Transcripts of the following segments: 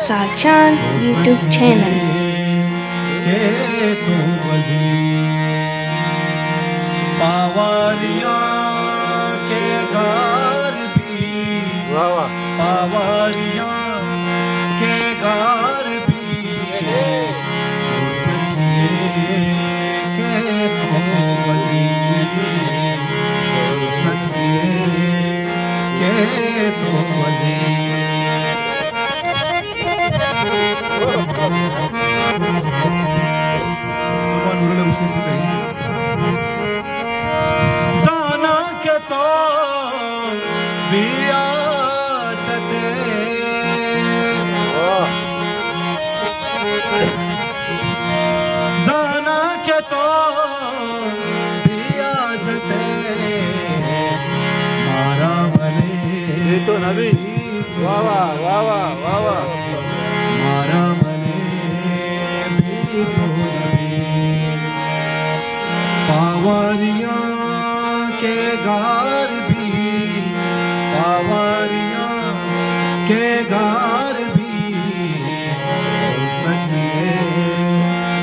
Sachan YouTube channel पावरिया के गार भी पावरिया के गार भी के तो वजीर के तो वजीर जाना के तो बिया चते जाना के तो बिया चते मारा बने तो नबी वाह वाह वाह वाह वाह वाह मारा बने भी तो नबी पावरिया के गार भी पावरिया के गार भी सकिए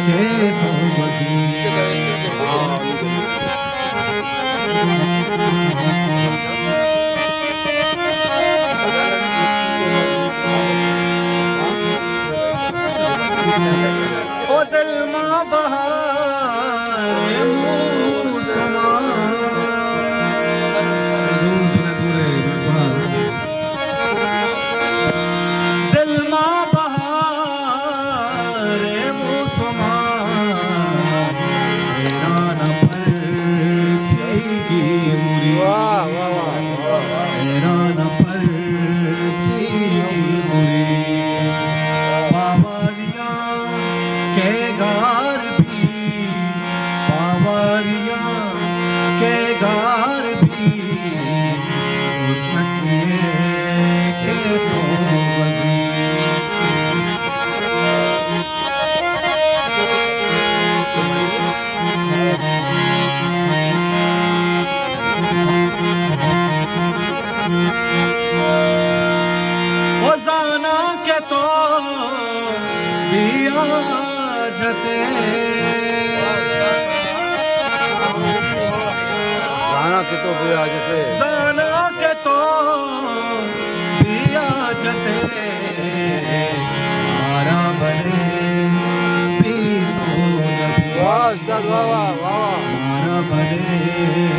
के तो ओ दिल माँ बहार मौसमा दिल माँ बहार मौसमा तेरा न पर छेगी मुरी वाह वाह वाह तेरा न पर छेगी मुरी पावरिया के गार भी पावरिया के गार भी हो सकिए के तो वो जाना के तो बिया जते गाना के तो भी आज से जाना के तो बिया जते मारा बने भी तो नबी वाह उस्ताद वाह वाह वाह मारा बने